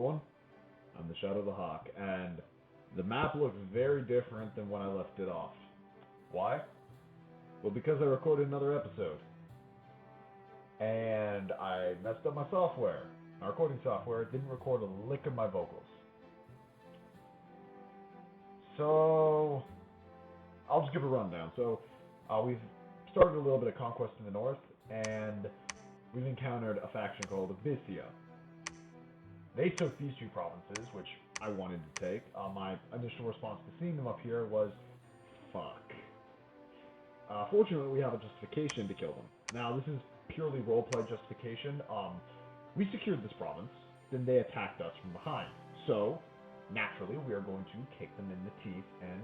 one. I'm the Shadow of the Hawk, and the map looks very different than when I left it off. Why? Well, because I recorded another episode. And I messed up my software. My recording software didn't record a lick of my vocals. So, I'll just give a rundown. So, we've started a little bit of conquest in the north, and we've encountered a faction called Abyssia. They took these two provinces, which I wanted to take. My initial response to seeing them up here was, fuck. Fortunately, we have a justification to kill them. Now, this is purely roleplay justification. We secured this province, then they attacked us from behind. So, naturally, we are going to kick them in the teeth and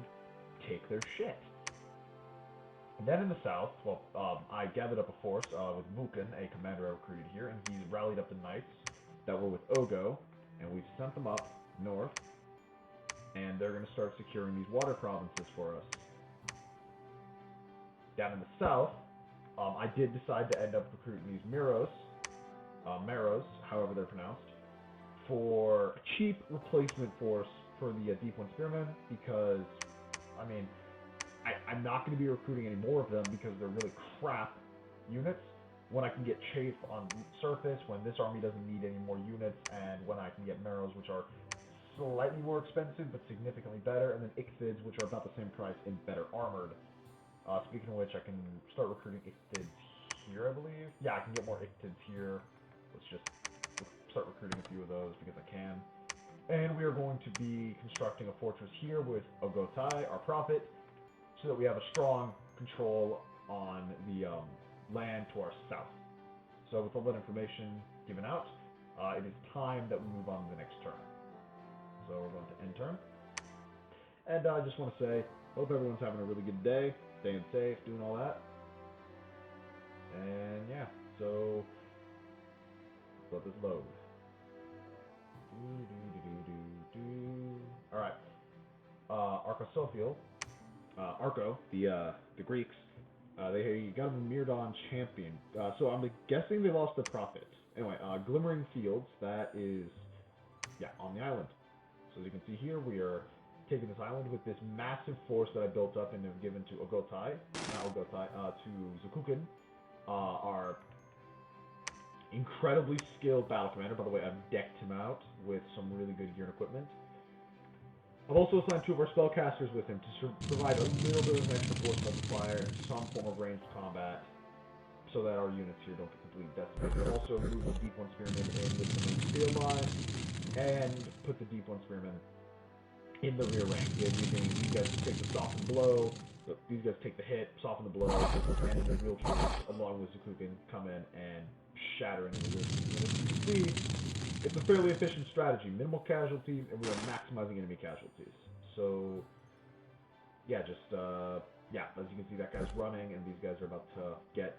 take their shit. And then in the south, I gathered up a force with Vulcan, a commander I recruited here, and he's rallied up the knights that were with Ogo, and we've sent them up north, and they're going to start securing these water provinces for us. Down in the south, I did decide to end up recruiting these Maros, however they're pronounced, for a cheap replacement force for the Deep One Spearmen, because, I mean, I'm not going to be recruiting any more of them because they're really crap units. When I can get Chafe on surface, when this army doesn't need any more units, and when I can get Maros, which are slightly more expensive but significantly better, and then Ichthids, which are about the same price and better armored. Speaking of which, I can start recruiting Ichthids here, I believe. Yeah, I can get more Ichthids here. Let's just start recruiting a few of those because I can. And we are going to be constructing a fortress here with Ogotai, our prophet, so that we have a strong control on the land to our south. So with all that information given out, it is time that we move on to the next turn. So we're going to end turn. And I just want to say, hope everyone's having a really good day, staying safe, doing all that. And yeah, so let this load. Alright. Arco, the Greeks, they got a Myrdon champion. So I'm guessing they lost the prophet. Anyway, Glimmering Fields, that is, yeah, on the island. So as you can see here, we are taking this island with this massive force that I built up and have given to to Zukukin, our incredibly skilled battle commander. By the way, I've decked him out with some really good gear and equipment. I've also assigned 2 of our spellcasters with him to provide a little bit of an extra force multiplier and some form of ranged combat, so that our units here don't get completely decimated. I've also moved the Deep One Spearmen in with the main spear line, and put the Deep One Spearmen in the rear rank. These guys take the soften blow, these guys take the hit, soften the blow, and then the real troops, along with Zukukin, come in and shatter into the rear. And as you can see, it's a fairly efficient strategy. Minimal casualties, and we are maximizing enemy casualties. So, yeah, just, yeah, as you can see, that guy's running, and these guys are about to get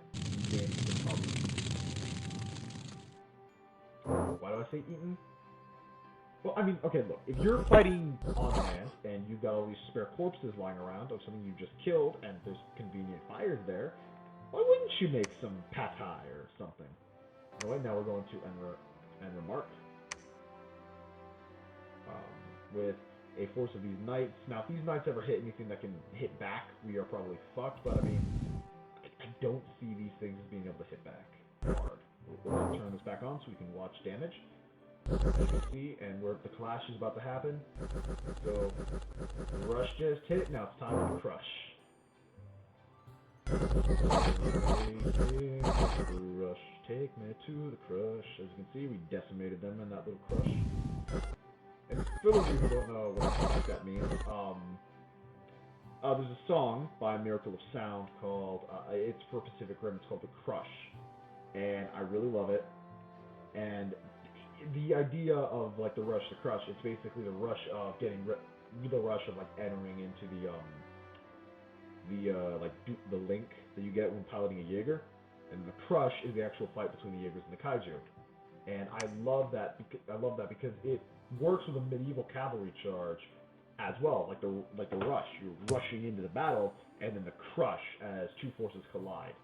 eaten. Why do I say eaten? Well, I mean, okay, look, if you're fighting on land, and you've got all these spare corpses lying around of something you just killed, and there's convenient fires there, why wouldn't you make some pad thai or something? Anyway, now we're going to Enremark. With a force of these knights. Now, if these knights ever hit anything that can hit back, we are probably fucked, but I mean, I don't see these things as being able to hit back hard. We're going to turn this back on so we can watch damage. As you can see, and the clash is about to happen. So, the rush just hit, now it's time for the crush. Rush, take me to the crush. As you can see, we decimated them in that little crush. And for those of you who don't know what that means, there's a song by Miracle of Sound called, it's for Pacific Rim, it's called The Crush. And I really love it. And the idea of, like, the rush to crush, it's basically the rush of getting, the rush of, like, entering into the link that you get when piloting a Jaeger. And the crush is the actual fight between the Jaegers and the Kaiju. And I love that because it works with a medieval cavalry charge as well, like the rush. You're rushing into the battle, and then the crush as 2 forces collide.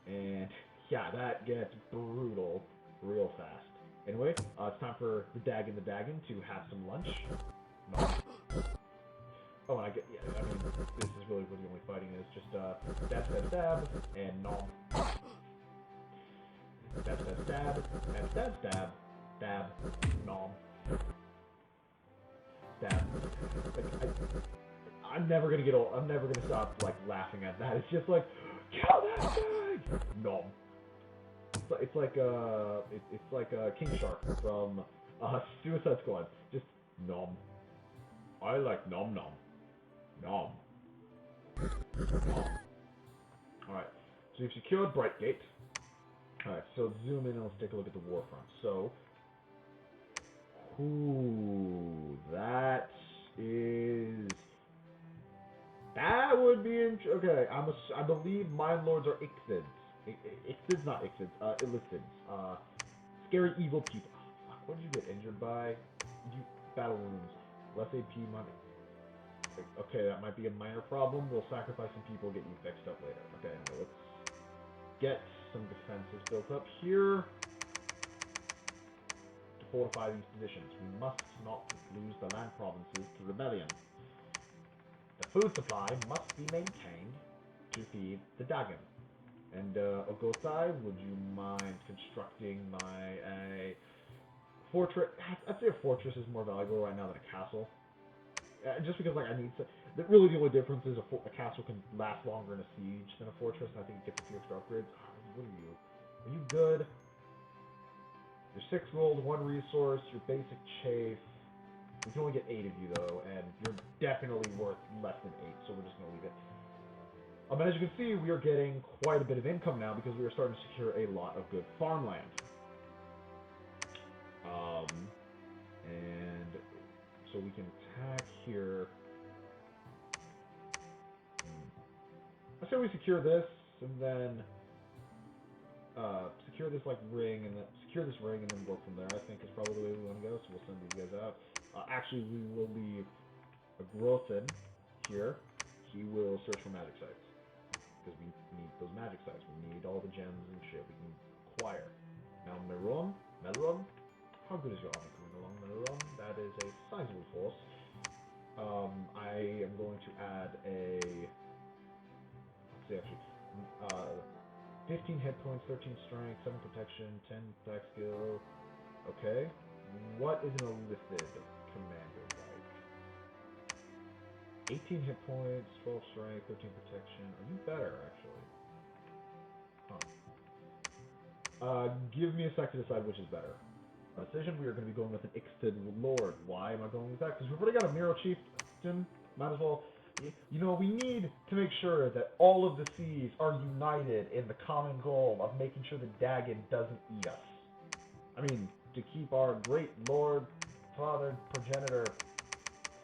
And yeah, that gets brutal real fast. Anyway, it's time for the Dagon the Dagon to have some lunch. No. Oh, and I mean, this is really what the only fighting is. Just, stab, stab, stab, and nom. Stab, stab, stab, stab, stab, stab, stab, nom. Stab. Like, I'm never gonna get old. I'm never gonna stop, like, laughing at that. It's just like, kill that thing! Nom. It's like King Shark from Suicide Squad. Just nom. I like nom nom. Nom. Nom. Alright, so you've secured Brightgate. Alright, so zoom in and let's take a look at the war front. So, that would be okay. I believe Mind Lords are Ixids. Ixids, not Ixids. Illicids. Scary evil people. Oh, fuck, what did you get injured by? Battle wounds. Less AP money. Okay, that might be a minor problem. We'll sacrifice some people, get you fixed up later. Okay, now let's get some defenses built up here to fortify these positions. We must not lose the land provinces to rebellion. The food supply must be maintained to feed the Dagon. And, Ogosai, would you mind constructing a fortress? I'd say a fortress is more valuable right now than a castle. Just because, like, I need to... Really, the only difference is a castle can last longer in a siege than a fortress, and I think it gets a few extra upgrades. What are you? Are you good? You're 6 gold, 1 resource, your basic chafe. We can only get 8 of you, though, and you're definitely worth less than 8, so we're just going to leave it. And as you can see, we are getting quite a bit of income now because we are starting to secure a lot of good farmland. And so we can attack here. I say we secure this, and then secure this ring, and then secure this ring, and then work from there. I think is probably the way we want to go. So we'll send these guys out. Actually, we will leave a Grothin here. He will search for magic sites because we need those magic sites. We need all the gems and shit we can acquire. Now, Meron, how good is your army coming along, Meron? That is a sizable force. I am going to add a, let's see actually, 15 hit points, 13 strength, 7 protection, 10 attack skill. Okay. What is an Illithid commander like? 18 hit points, 12 strength, 13 protection. Are you better, actually? Huh. Give me a sec to decide which is better. Decision, we are going to be going with an Ixtid Lord. Why am I going with that? Because we've already got a Miro Chieftain. Might as well... You know, we need to make sure that all of the seas are united in the common goal of making sure the Dagon doesn't eat us. I mean, to keep our great Lord, Father, Progenitor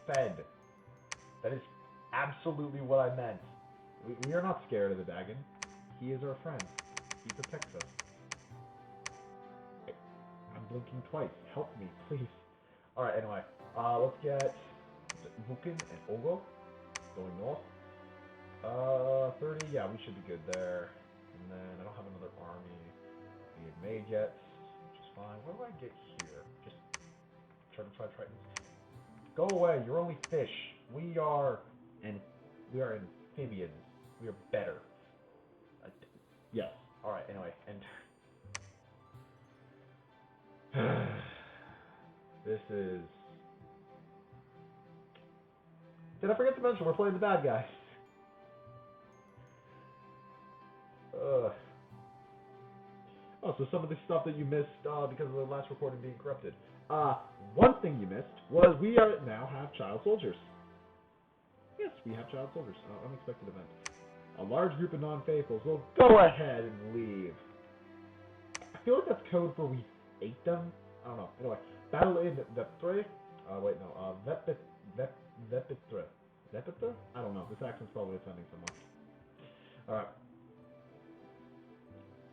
fed. That is absolutely what I meant. We are not scared of the Dagon. He is our friend. He protects us. I'm blinking twice. Help me, please. Alright, anyway. Let's get Vukin and Ogo going north. 30, yeah, we should be good there. And then I don't have another army being made yet, which is fine. What do I get here? Just try to try Tritons. Go away, you're only fish. We are amphibians. We are better. Yes. Alright, anyway, and this is... Did I forget to mention we're playing the bad guys? Oh, so some of the stuff that you missed because of the last recording being corrupted. One thing you missed was we now have child soldiers. Yes, we have child soldiers. Unexpected event. A large group of non-faithfuls will go ahead and leave. I feel like that's code for we ate them. I don't know. Anyway, battle in Veptre. Wait, no. Vepitre. Vepitre? I don't know. This accent's probably offending someone. Alright.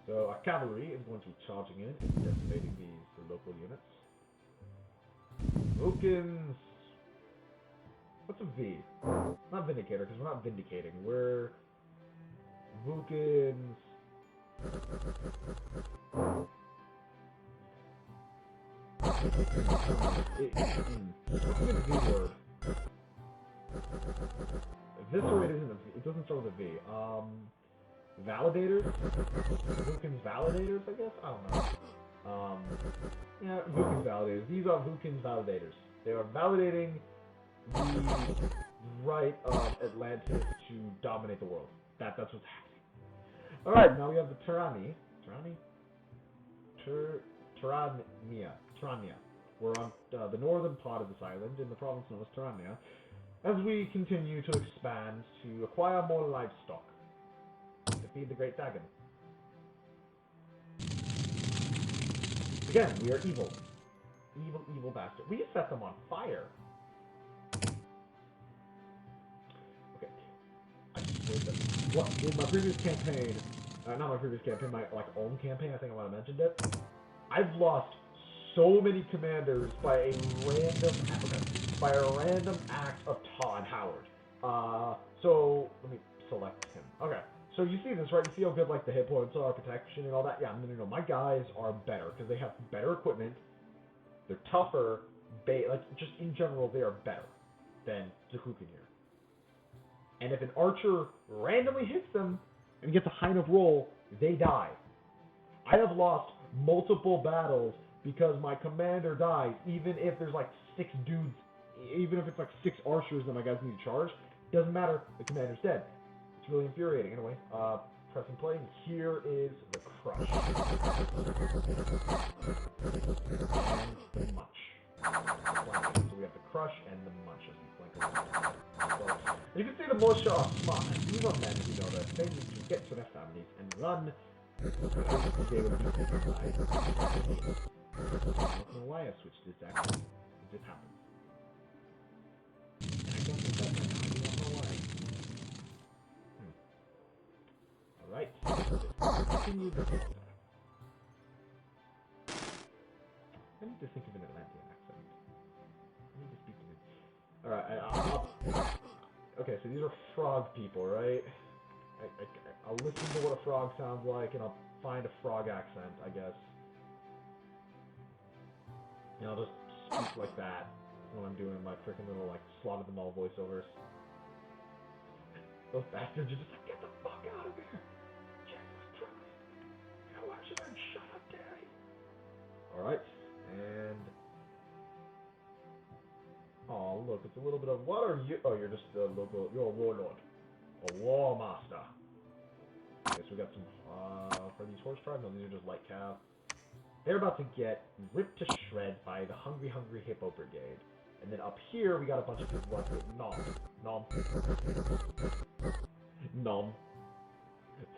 So, our cavalry is going to be charging in and decimating the local units. Vulcans. What's a V? Not Vindicator, because we're not vindicating. We're Vulcans. V word. Eviscerate isn't it doesn't start with a V. Validators? Vukin's validators, I guess? I don't know. Yeah, Vukin's validators. These are Vukin's validators. They are validating the right of Atlantis to dominate the world. That's what's happening. Alright, now we have the Tirania. We're on the northern part of this island in the province known as Tirania, as we continue to expand to acquire more livestock to feed the Great Dagon. Again, we are evil. Evil bastard. We set them on fire. Okay. In my previous campaign, not my previous campaign, my own campaign, I think I might have mentioned it. I've lost so many commanders by a random act of Todd Howard. So let me select him. Okay. So you see this, right? You see how good the hit points are, protection, and all that? Yeah, no. My guys are better because they have better equipment. They're tougher. Just in general, they are better than the Kukin here. And if an archer randomly hits them and gets a high enough roll, they die. I have lost multiple battles because my commander dies, even if there's 6 dudes, even if it's 6 archers that my guys need to charge. Doesn't matter, the commander's dead. It's really infuriating. Anyway, press and play. Here is the crush. And the munch. So we have the crush and the munch as we flank along. So, you can see the militia are smart. These are men who know that they need to get to their families and run. They will be taken by. I don't know why I switched this act. It just happened. And I don't think that's right now. I do not know why. Alright. Continue the filter. I need to think of an Atlantean accent. I need to speak to them. Alright, okay, so these are frog people, right? I'll listen to what a frog sounds like, and I'll find a frog accent, I guess. And I'll just speak like that when I'm doing my freaking little, slaughter them all voiceovers. Those bastards are just get the fuck out of here! Jesus Christ! How much of them shut up, Daddy? Alright, and... Oh, look, it's a little bit of... What are you? Oh, you're just a local... You're a warlord. A war master. Okay, so we got some... for these horse tribes, no, these are just light cav. They're about to get ripped to shreds by the Hungry Hippo Brigade. And then up here, we got a bunch of people left with Nom. Nom.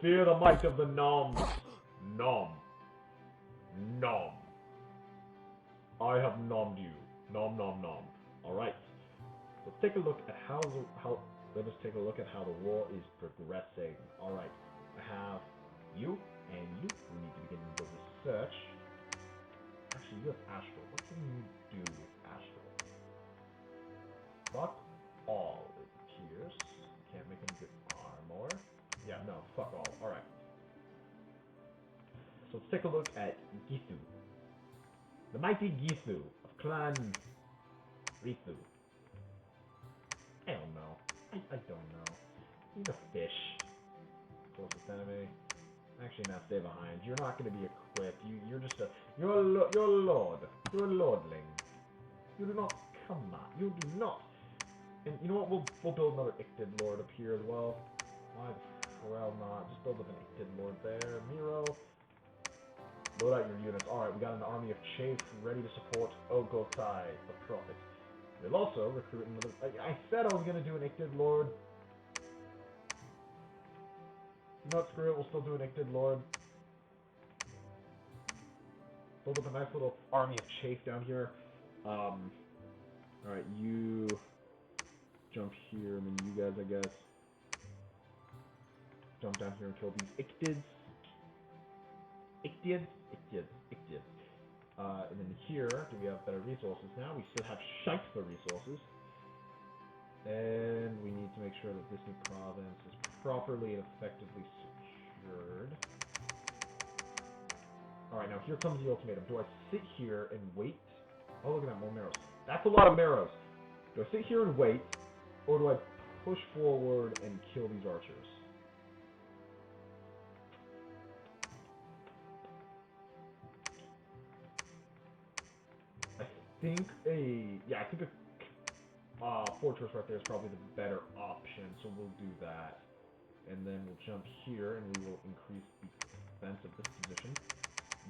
Fear the might of the Noms. Nom. I have nommed you. Nom. Alright. Let's take a look at let us take a look at how the war is progressing. Alright. I have you and you who need to begin the research. Actually, you have Astral. What can you do with Astral? Fuck all, it appears. Can't make him good armor. Yeah, no, fuck all. Alright. So let's take a look at Githu. The mighty Githu of Clan Rithu. I don't know. I don't know. He's a fish. Closest enemy. Actually, now stay behind. You're not going to be equipped. You're just a... You're a lord. You're a lordling. You do not come out. You do not. And you know what? We'll build another Ictid Lord up here as well. Why the hell not? Just build up an Ictid Lord there. Miro. Load out your units. Alright, we got an army of Chafe ready to support Ogothai, the Prophet. We'll also recruit another... I said I was going to do an Ictid Lord. You know what, screw it, we'll still do an Ictid Lord. Build up a nice little army of Chafe down here. Alright, you jump here, and then you guys, I guess, jump down here and kill these Ictids. Ictids. And then here, do we have better resources now? We still have shite for resources. And we need to make sure that this new province is properly and effectively secured. Alright, now here comes the ultimatum. Do I sit here and wait Oh, look at that, more marrows. That's a lot of marrows. Do I sit here and wait, or do I push forward and kill these archers? I think a fortress right there is probably the better option, so we'll do that. And then we'll jump here, and we will increase the defense of this position.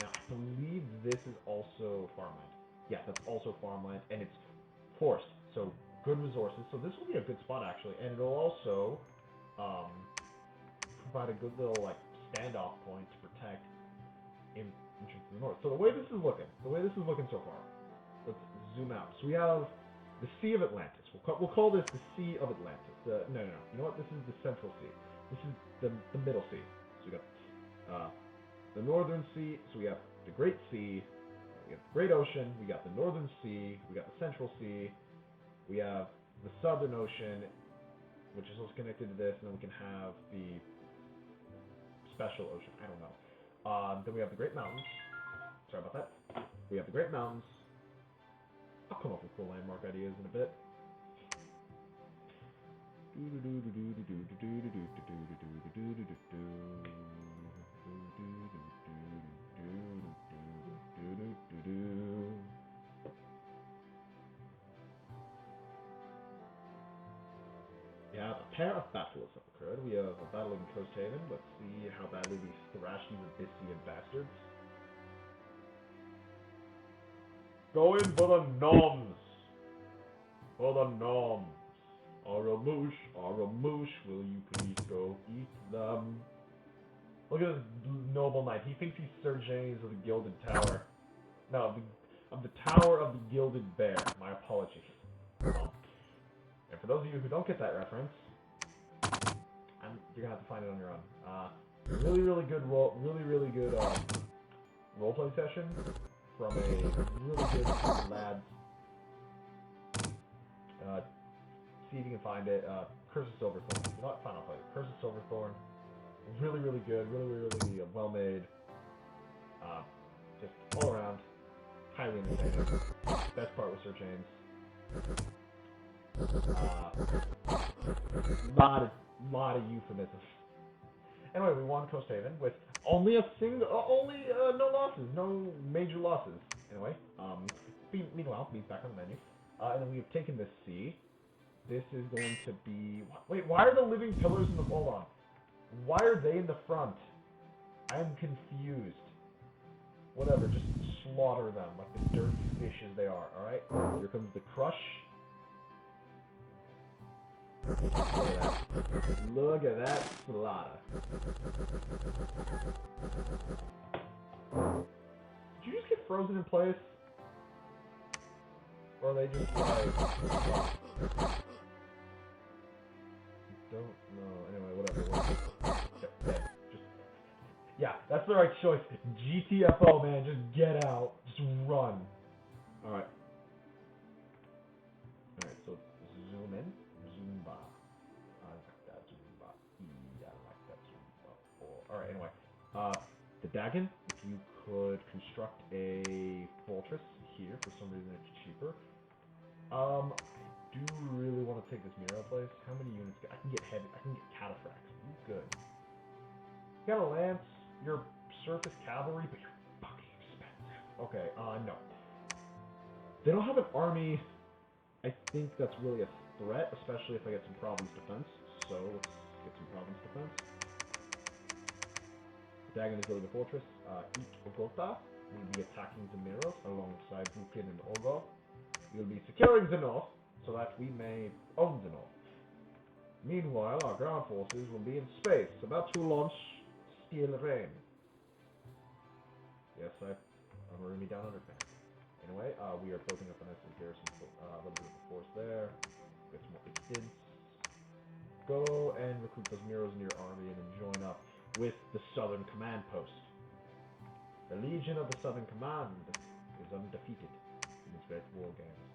Now, I believe this is also farmland. Yeah, that's also farmland, and it's forest, so good resources. So this will be a good spot, actually, and it'll also provide a good little, like, standoff point to protect into the north. So the way this is looking so far, let's zoom out. So we have the Sea of Atlantis. We'll call this the Sea of Atlantis. No. You know what? This is the Central Sea. This is the Middle Sea. So we got the Northern Sea. So we have the Great Sea. We have the Great Ocean. We got the Northern Sea. We got the Central Sea. We have the Southern Ocean, which is also connected to this, and then we can have the Special Ocean. I don't know. Then we have the Great Mountains. Sorry about that. We have the Great Mountains. I'll come up with cool landmark ideas in a bit. Yeah, a pair of battles have occurred. We have a battle in Coast Haven. Let's see how badly we thrash these Abyssian bastards. Going for the gnomes! For the gnomes! Aramouche, will you please go eat them? Look at this noble knight. He thinks he's Sir James of the Gilded Tower. No, of the Tower of the Gilded Bear. My apologies. And for those of you who don't get that reference, you're gonna have to find it on your own. Really good roleplay session from a really good lads. See if you can find it. Curse of Silverthorn. You know what? Fine, I'll play it. Curse of Silverthorn. Really good. Really well made. Just all around. Highly entertaining. Best part was Sir James. Lot of euphemisms. Anyway, we won Coast Haven with only no losses, no major losses. Anyway, meanwhile, me's back on the menu, and then we have taken this sea. This is going to be. Wait, why are the living pillars in the? Hold on. Why are they in the front? I'm confused. Whatever, just slaughter them like the dirty fishes they are. All right. Here comes the crush. Look at that slaughter. Did you just get frozen in place? Or are they just like... Don't know. Anyway, whatever. Yeah, that's the right choice. GTFO, man. Just get out. Just run. Alright. Alright, so zoom in. Zumba. I like that Zumba. I like that Zumba. Oh, alright, anyway. The Dagon, if you could construct a fortress here, for some reason it's cheaper. I do really want to take this Miro place. How many units? I can get heavy. I can get cataphracts. Good. You got a lance, you're surface cavalry, but you're fucking expensive. Okay, no. They don't have an army. I think that's really a threat, especially if I get some province defense. So let's get some province defense. The Dagon is building a fortress. Ogota will be attacking Zemiros alongside Bukin and Ogo. We'll be securing the north so that we may own the north. Meanwhile, our ground forces will be in space, about to launch Steel Rain. Yes, I'm already down under fan. Anyway, we are building up a nice little garrison, a little bit of a force there. Get some more extents. Go and recruit those Miros in your army and then join up with the Southern Command Post. The Legion of the Southern Command is undefeated in these great war games.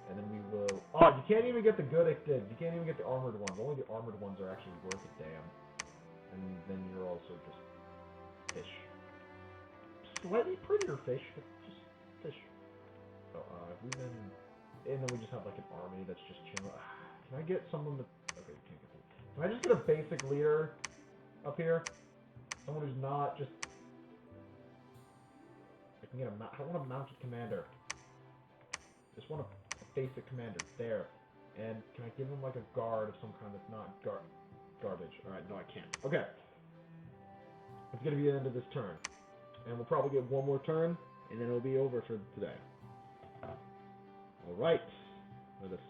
And then we will... Oh, you can't even get the good extents. You can't even get the armored ones. Only the armored ones are actually worth a damn. And then you're also just fish. Slightly prettier fish, but just fish. So, we been... And then we just have like an army that's just chilling. Can I get someone to... Okay, you can't get them. Can I just get a basic leader up here? Someone who's not just... I can get a... I don't want a mounted commander. I just want a basic commander. There. And can I give him like a guard of some kind that's not garbage? Alright, no I can't. Okay. It's gonna be the end of this turn. And we'll probably get one more turn, and then it'll be over for today. Alright. Let us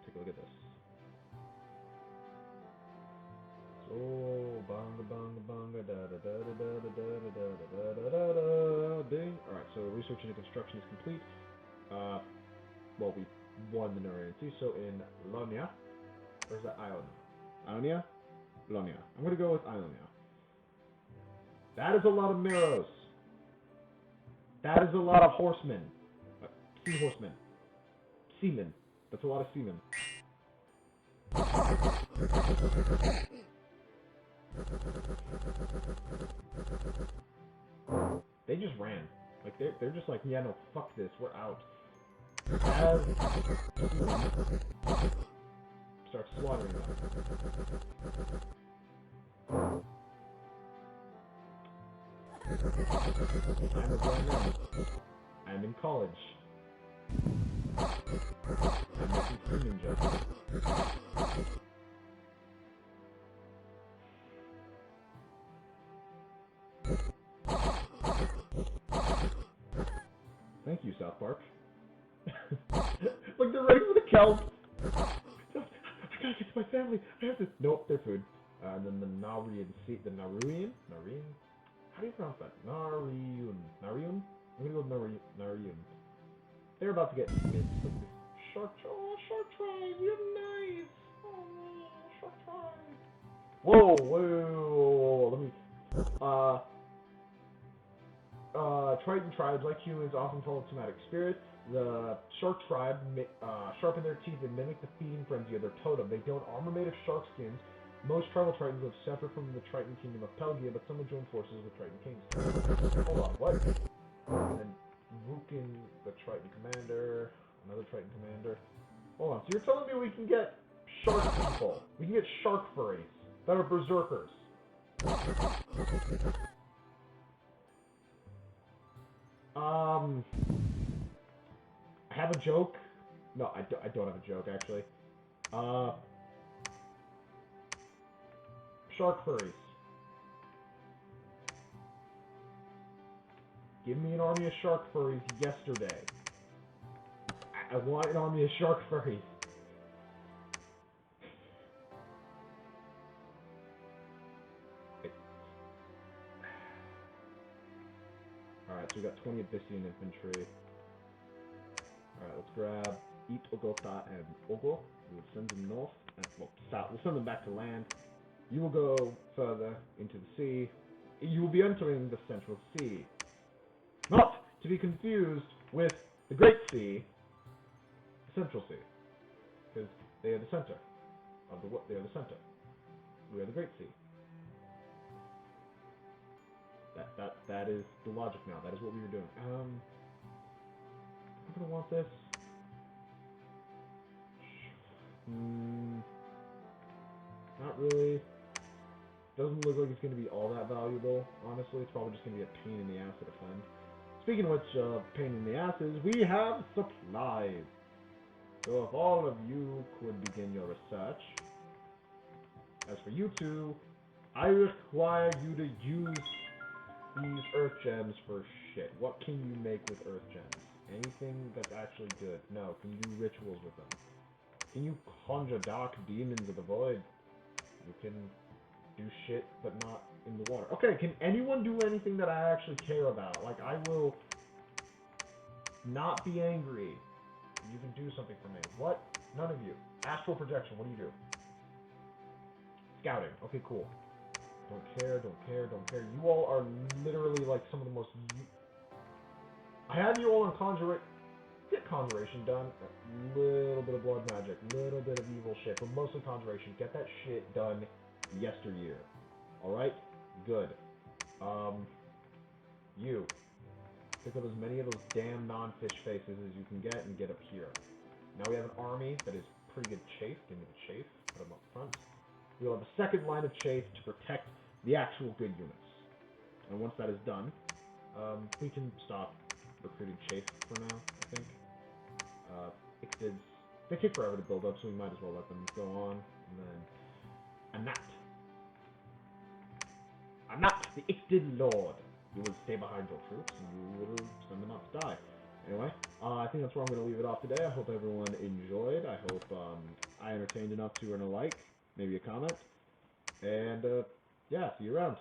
take a look at this. So, banga banga banga da da da da da da da da da da da ding. Alright, so research and construction is complete. Well, we won the Norian Sea, so in Ionia, or is that Ionia? Ionia? Ionia. I'm gonna go with Ionia. That is a lot of Meros. That is a lot of horsemen. Sea horsemen. Seamen. That's a lot of seamen. They just ran. Like, they're just like, yeah, no, fuck this, we're out. Start slaughtering them. I'm a grown man. I'm in college. I'm making sea ninja. Thank you, South Park. Look, they're ready for the kelp. I gotta get to my family. I have to. Nope, they're food. And then the Narian Sea. The Naruian? Narian? How do you pronounce that? Nariun. Nariun? I'm gonna go with Nariun. They're about to get mid. Shark. Oh, Shark Tribe. You're nice. Oh, Shark Tribe. Whoa, whoa. Let me. Triton Tribes, like humans, often follow somatic spirits. The Shark Tribe sharpen their teeth and mimic the feeding frenzy of their totem. They don armor made of shark skins. Most tribal Tritons live separate from the Triton Kingdom of Pelgia, but some have joined forces with Triton Kings. Hold on, what? And then Vukin, the Triton Commander, another Triton Commander. Hold on, so you're telling me we can get shark people? We can get shark furries that are berserkers. I have a joke. No, I don't have a joke, actually. Shark furries. Give me an army of shark furries yesterday. I want an army of shark furries. Alright, so we got 20 Abyssian infantry. Alright, let's grab Eat Ogota and Ogo. We will send them north. Well, south. We'll send them back to land. You will go further into the sea. You will be entering the Central Sea. Not to be confused with the Great Sea, the Central Sea. Because they are the center of the world. They are the center. We are the Great Sea. That is the logic now. That is what we were doing. I'm gonna want this. Not really. Doesn't look like it's gonna be all that valuable. Honestly, it's probably just gonna be a pain in the ass to defend. Speaking of which, pain in the asses, we have supplies. So if all of you could begin your research. As for you two, I require you to use these earth gems for shit. What can you make with earth gems? Anything that's actually good? No. Can you do rituals with them? Can you conjure dark demons of the void? You can do shit, but not in the water. Okay, can anyone do anything that I actually care about? Like, I will not be angry. You can do something for me. What? None of you. Astral projection, what do you do? Scouting. Okay, cool. Don't care, don't care, don't care. You all are literally like some of the most... I have you all in conjuration. Get conjuration done. A little bit of blood magic. Little bit of evil shit. But mostly conjuration. Get that shit done yesteryear. Alright? Good. You. Pick up as many of those damn non-fish faces as you can get and get up here. Now we have an army that is pretty good chafe. Give me the chafe. Put them up front. We'll have a second line of chafe to protect the actual good units. And once that is done, we can stop recruiting chafe for now, I think. Ixtids, they take forever to build up, so we might as well let them go on. And then Anat, the Ixtid Lord. You will stay behind your troops, and you will send them out to die. Anyway, I think that's where I'm going to leave it off today. I hope everyone enjoyed. I hope I entertained enough to earn a like, maybe a comment. And, yeah, see you around.